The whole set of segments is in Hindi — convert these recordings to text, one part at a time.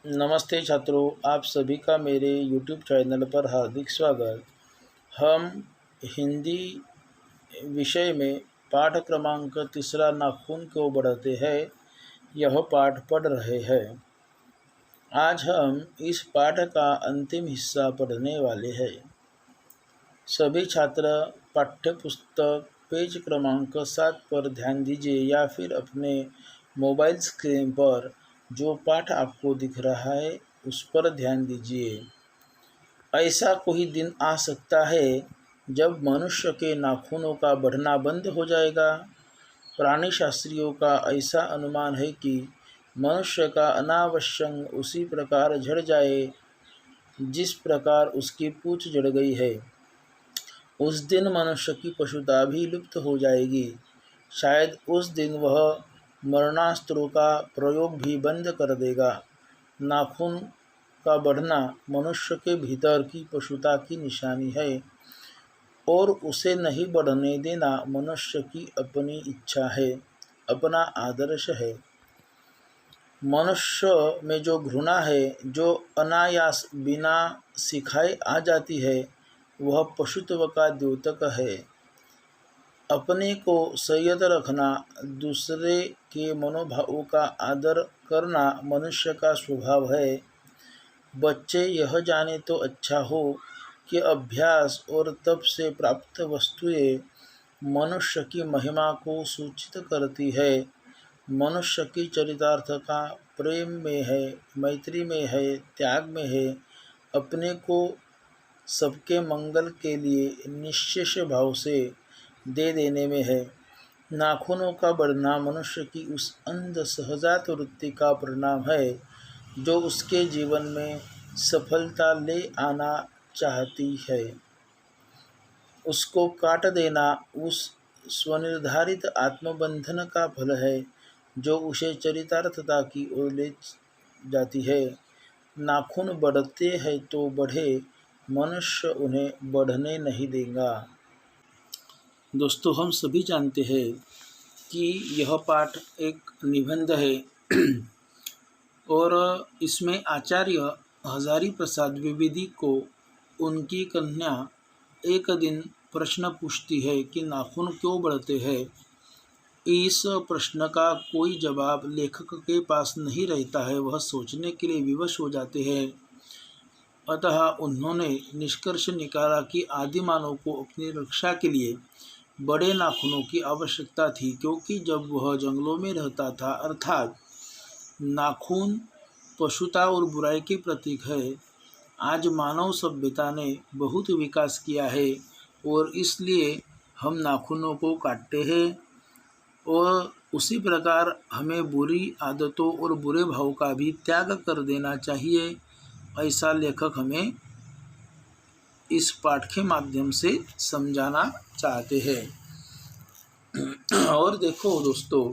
नमस्ते छात्रों, आप सभी का मेरे YouTube चैनल पर हार्दिक स्वागत। हम हिंदी विषय में पाठ क्रमांक तीसरा नाखून क्यों बढ़ते हैं यह पाठ पढ़ रहे हैं। आज हम इस पाठ का अंतिम हिस्सा पढ़ने वाले हैं। सभी छात्र पाठ्यपुस्तक पेज क्रमांक 7 पर ध्यान दीजिए या फिर अपने मोबाइल स्क्रीन पर जो पाठ आपको दिख रहा है उस पर ध्यान दीजिए। ऐसा कोई दिन आ सकता है जब मनुष्य के नाखूनों का बढ़ना बंद हो जाएगा। प्राणीशास्त्रियों का ऐसा अनुमान है कि मनुष्य का अनावश्यक उसी प्रकार झड़ जाए जिस प्रकार उसकी पूंछ झड़ गई है। उस दिन मनुष्य की पशुता भी लुप्त हो जाएगी। शायद उस दिन वह मरणास्त्रों का प्रयोग भी बंद कर देगा। नाखून का बढ़ना मनुष्य के भीतर की पशुता की निशानी है और उसे नहीं बढ़ने देना मनुष्य की अपनी इच्छा है, अपना आदर्श है। मनुष्य में जो घृणा है, जो अनायास बिना सिखाए आ जाती है, वह पशुत्व का द्योतक है। अपने को संयत रखना, दूसरे के मनोभावों का आदर करना मनुष्य का स्वभाव है। बच्चे यह जाने तो अच्छा हो कि अभ्यास और तप से प्राप्त वस्तुएं मनुष्य की महिमा को सूचित करती है। मनुष्य की चरितार्थ का प्रेम में है, मैत्री में है, त्याग में है, अपने को सबके मंगल के लिए निश्चेष भाव से दे देने में है। नाखूनों का बढ़ना मनुष्य की उस अंध सहजात वृत्ति का परिणाम है जो उसके जीवन में सफलता ले आना चाहती है। उसको काट देना उस स्वनिर्धारित आत्मबंधन का फल है जो उसे चरितार्थता की ओर ले जाती है। नाखून बढ़ते हैं तो बढ़े, मनुष्य उन्हें बढ़ने नहीं देगा। दोस्तों, हम सभी जानते हैं कि यह पाठ एक निबंध है और इसमें आचार्य हजारी प्रसाद द्विवेदी को उनकी कन्या एक दिन प्रश्न पूछती है कि नाखून क्यों बढ़ते हैं। इस प्रश्न का कोई जवाब लेखक के पास नहीं रहता है, वह सोचने के लिए विवश हो जाते हैं। अतः उन्होंने निष्कर्ष निकाला कि आदि मानव को अपनी रक्षा के लिए बड़े नाखूनों की आवश्यकता थी, क्योंकि जब वह जंगलों में रहता था, अर्थात नाखून पशुता और बुराई के प्रतीक है। आज मानव सभ्यता ने बहुत विकास किया है और इसलिए हम नाखूनों को काटते हैं और उसी प्रकार हमें बुरी आदतों और बुरे भाव का भी त्याग कर देना चाहिए, ऐसा लेखक हमें इस पाठ के माध्यम से समझाना चाहते हैं। और देखो दोस्तों,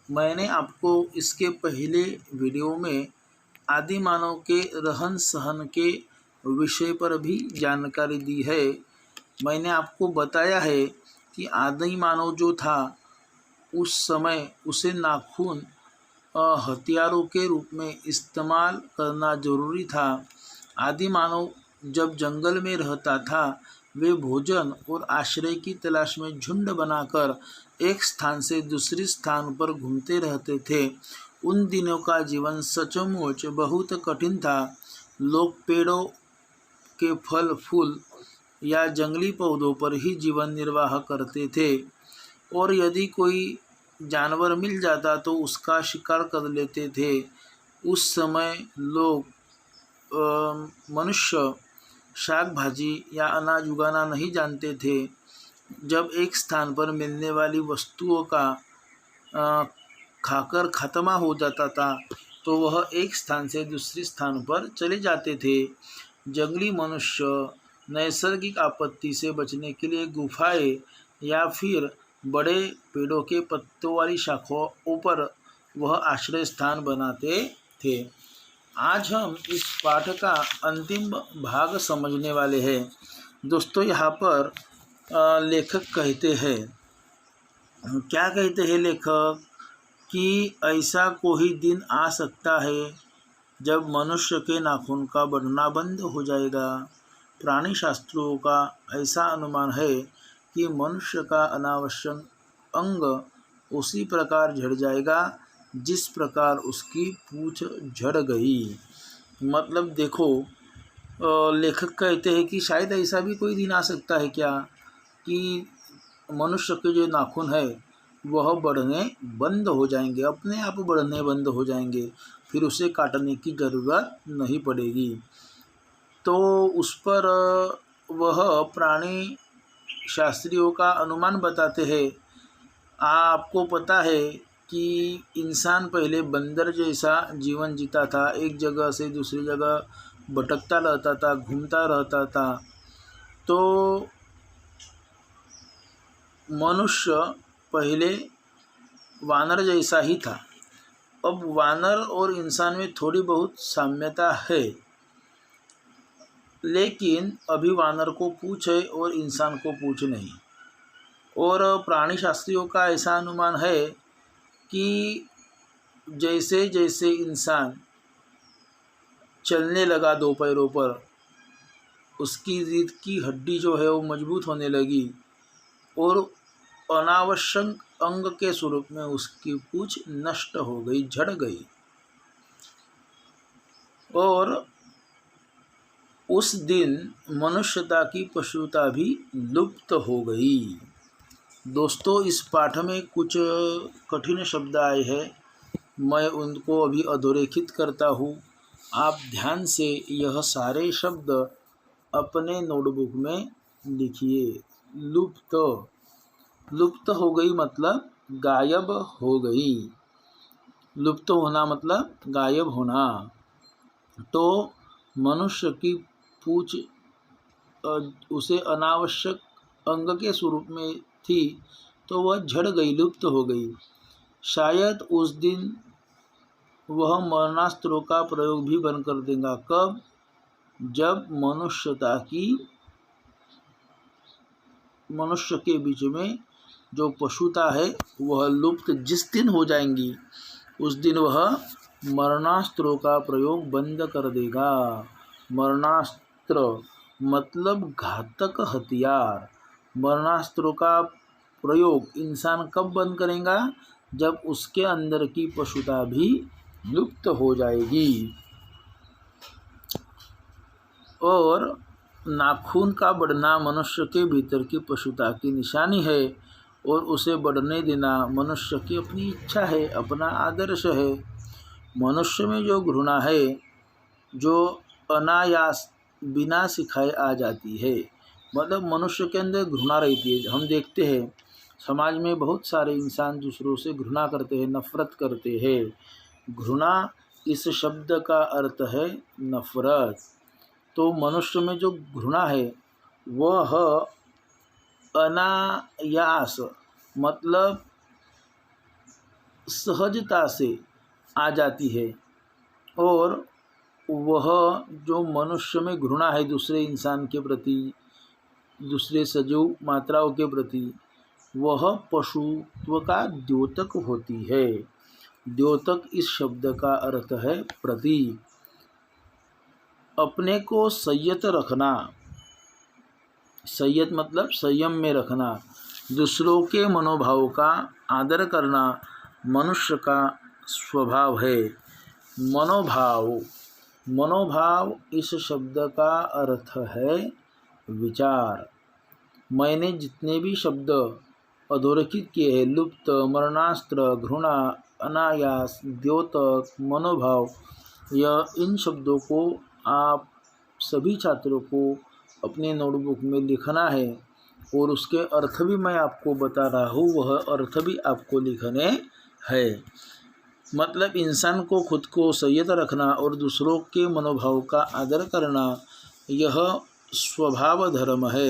मैंने आपको इसके पहले वीडियो में आदि मानव के रहन सहन के विषय पर भी जानकारी दी है। मैंने आपको बताया है कि आदि मानव जो था उस समय उसे नाखून हथियारों के रूप में इस्तेमाल करना जरूरी था। आदि मानव जब जंगल में रहता था, वे भोजन और आश्रय की तलाश में झुंड बनाकर एक स्थान से दूसरे स्थान पर घूमते रहते थे। उन दिनों का जीवन सचमुच बहुत कठिन था। लोग पेड़ों के फल फूल या जंगली पौधों पर ही जीवन निर्वाह करते थे और यदि कोई जानवर मिल जाता तो उसका शिकार कर लेते थे। उस समय लोग मनुष्य शाक भाजी या अनाज उगाना नहीं जानते थे। जब एक स्थान पर मिलने वाली वस्तुओं का खाकर खत्म हो जाता था तो वह एक स्थान से दूसरे स्थान पर चले जाते थे। जंगली मनुष्य नैसर्गिक आपत्ति से बचने के लिए गुफाएं या फिर बड़े पेड़ों के पत्तों वाली शाखाओं पर वह आश्रय स्थान बनाते थे। आज हम इस पाठ का अंतिम भाग समझने वाले हैं। दोस्तों, यहाँ पर लेखक कहते हैं, क्या कहते हैं लेखक, कि ऐसा कोई दिन आ सकता है जब मनुष्य के नाखून का बढ़ना बंद हो जाएगा। प्राणी शास्त्रों का ऐसा अनुमान है कि मनुष्य का अनावश्यक अंग उसी प्रकार झड़ जाएगा जिस प्रकार उसकी पूंछ झड़ गई। मतलब देखो, लेखक कहते हैं कि शायद ऐसा भी कोई दिन आ सकता है क्या कि मनुष्य के जो नाखून है वह बढ़ने बंद हो जाएंगे, अपने आप बढ़ने बंद हो जाएंगे, फिर उसे काटने की ज़रूरत नहीं पड़ेगी। तो उस पर वह प्राणी शास्त्रियों का अनुमान बताते हैं। आपको पता है कि इंसान पहले बंदर जैसा जीवन जीता था, एक जगह से दूसरी जगह भटकता रहता था, घूमता रहता था। तो मनुष्य पहले वानर जैसा ही था। अब वानर और इंसान में थोड़ी बहुत साम्यता है, लेकिन अभी वानर को पूंछ है और इंसान को पूंछ नहीं। और प्राणी शास्त्रियों का ऐसा अनुमान है कि जैसे जैसे इंसान चलने लगा दो पैरों पर, उसकी रीढ़ की हड्डी जो है वो मजबूत होने लगी और अनावश्यक अंग के स्वरूप में उसकी पूंछ नष्ट हो गई, झड़ गई। और उस दिन मनुष्यता की पशुता भी लुप्त हो गई। दोस्तों, इस पाठ में कुछ कठिन शब्द आए हैं, मैं उनको अभी अधोरेखित करता हूँ। आप ध्यान से यह सारे शब्द अपने नोटबुक में लिखिए। लुप्त, लुप्त हो गई मतलब गायब हो गई। लुप्त होना मतलब गायब होना। तो मनुष्य की पूंछ उसे अनावश्यक अंग के स्वरूप में थी, तो वह झड़ गई, लुप्त हो गई। शायद उस दिन वह मरणास्त्रों का प्रयोग भी बंद कर देगा। कब? जब मनुष्य के बीच में जो पशुता है वह लुप्त जिस दिन हो जाएंगी, उस दिन वह मरणास्त्रों का प्रयोग बंद कर देगा। मरणास्त्र मतलब घातक हथियार। मरणास्त्रों का प्रयोग इंसान कब बंद करेगा? जब उसके अंदर की पशुता भी लुप्त हो जाएगी। और नाखून का बढ़ना मनुष्य के भीतर की पशुता की निशानी है और उसे बढ़ने देना मनुष्य की अपनी इच्छा है, अपना आदर्श है। मनुष्य में जो घृणा है, जो अनायास बिना सिखाए आ जाती है, मतलब मनुष्य के अंदर घृणा रहती है। हम देखते हैं समाज में बहुत सारे इंसान दूसरों से घृणा करते हैं, नफरत करते हैं। घृणा इस शब्द का अर्थ है नफरत। तो मनुष्य में जो घृणा है वह अनायास मतलब सहजता से आ जाती है। और वह जो मनुष्य में घृणा है दूसरे इंसान के प्रति, दूसरे सजीव मात्राओं के प्रति, वह पशुत्व का द्योतक होती है। द्योतक इस शब्द का अर्थ है प्रति। अपने को संयत रखना, संयत मतलब संयम में रखना, दूसरों के मनोभाव का आदर करना मनुष्य का स्वभाव है। मनोभाव, मनोभाव इस शब्द का अर्थ है विचार। मैंने जितने भी शब्द अधोरेखित किए हैं, लुप्त, मरणास्त्र, घृणा, अनायास, द्योतक, मनोभाव, यह इन शब्दों को आप सभी छात्रों को अपने नोटबुक में लिखना है और उसके अर्थ भी मैं आपको बता रहा हूँ, वह अर्थ भी आपको लिखने हैं। मतलब इंसान को खुद को संयत रखना और दूसरों के मनोभाव का आदर करना, यह स्वभाव धर्म है।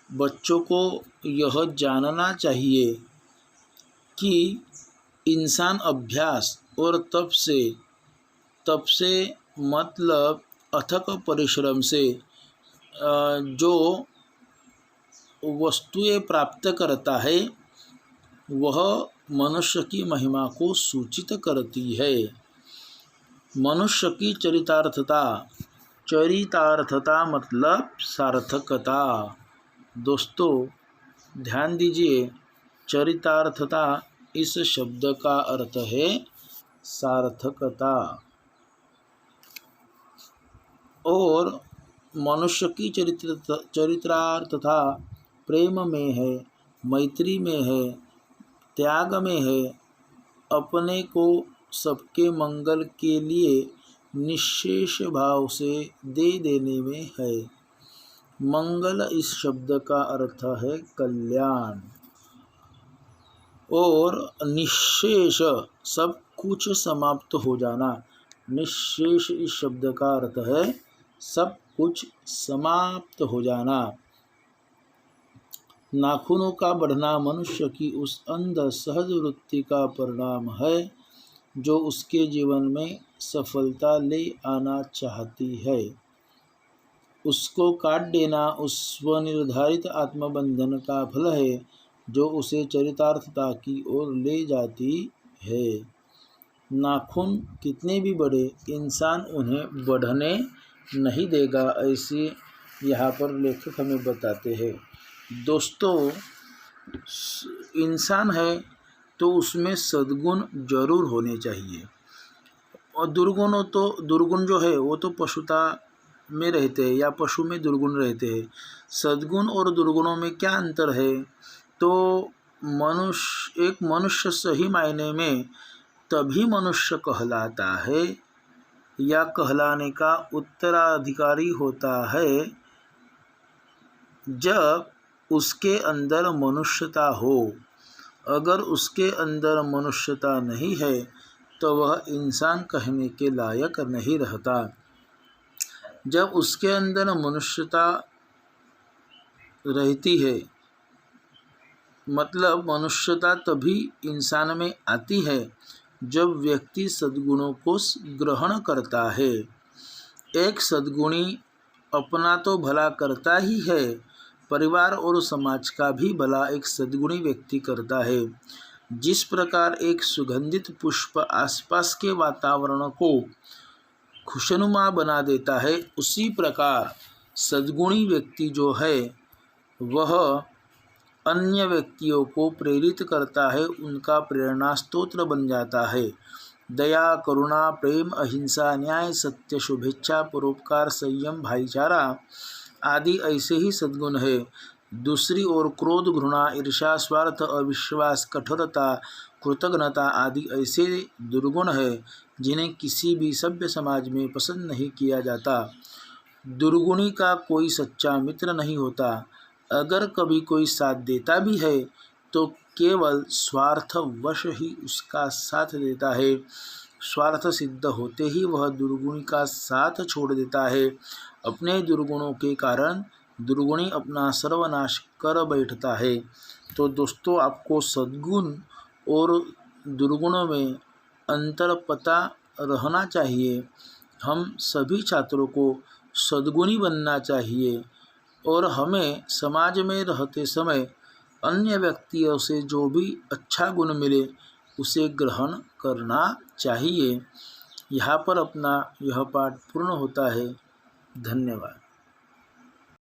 बच्चों को यह जानना चाहिए कि इंसान अभ्यास और तप से मतलब अथक परिश्रम से जो वस्तुएं प्राप्त करता है वह मनुष्य की महिमा को सूचित करती है। मनुष्य की चरितार्थता। चरितार्थता मतलब सार्थकता। दोस्तों ध्यान दीजिए, चरितार्थता इस शब्द का अर्थ है सार्थकता। और मनुष्य की चरितार्थता प्रेम में है, मैत्री में है, त्याग में है, अपने को सबके मंगल के लिए निःशेष भाव से दे देने में है। मंगल इस शब्द का अर्थ है कल्याण। और निःशेष सब कुछ समाप्त हो जाना। निःशेष इस शब्द का अर्थ है सब कुछ समाप्त हो जाना। नाखूनों का बढ़ना मनुष्य की उस अंध सहज वृत्ति का परिणाम है जो उसके जीवन में सफलता ले आना चाहती है। उसको काट देना उस स्वनिर्धारित आत्मबंधन का फल है जो उसे चरितार्थता की ओर ले जाती है। नाखून कितने भी बड़े, इंसान उन्हें बढ़ने नहीं देगा, ऐसे यहाँ पर लेखक हमें बताते हैं। दोस्तों इंसान है तो उसमें सद्गुण जरूर होने चाहिए, और दुर्गुण जो है वो तो पशुता में रहते हैं या पशु में दुर्गुण रहते हैं। सद्गुण और दुर्गुणों में क्या अंतर है? तो एक मनुष्य सही मायने में तभी मनुष्य कहलाता है या कहलाने का उत्तराधिकारी होता है जब उसके अंदर मनुष्यता हो। अगर उसके अंदर मनुष्यता नहीं है तो वह इंसान कहने के लायक नहीं रहता। जब उसके अंदर मनुष्यता रहती है, मतलब मनुष्यता तभी इंसान में आती है जब व्यक्ति सद्गुणों को ग्रहण करता है। एक सद्गुणी अपना तो भला करता ही है, परिवार और समाज का भी भला एक सद्गुणी व्यक्ति करता है। जिस प्रकार एक सुगंधित पुष्प आसपास के वातावरण को खुशनुमा बना देता है, उसी प्रकार सद्गुणी व्यक्ति जो है वह अन्य व्यक्तियों को प्रेरित करता है, उनका प्रेरणा स्तोत्र बन जाता है। दया, करुणा, प्रेम, अहिंसा, न्याय, सत्य, शुभेच्छा, परोपकार, संयम, भाईचारा आदि ऐसे ही सद्गुण है। दूसरी ओर क्रोध, घृणा, ईर्ष्या, स्वार्थ, अविश्वास, कठोरता, कृतघ्नता आदि ऐसे दुर्गुण है जिन्हें किसी भी सभ्य समाज में पसंद नहीं किया जाता। दुर्गुणी का कोई सच्चा मित्र नहीं होता। अगर कभी कोई साथ देता भी है तो केवल स्वार्थवश ही उसका साथ देता है। स्वार्थ सिद्ध होते ही वह दुर्गुणी का साथ छोड़ देता है। अपने दुर्गुणों के कारण दुर्गुणी अपना सर्वनाश कर बैठता है। तो दोस्तों आपको सद्गुण और दुर्गुणों में अंतर पता रहना चाहिए। हम सभी छात्रों को सद्गुणी बनना चाहिए और हमें समाज में रहते समय अन्य व्यक्तियों से जो भी अच्छा गुण मिले उसे ग्रहण करना चाहिए। यहाँ पर अपना यह पाठ पूर्ण होता है। धन्यवाद।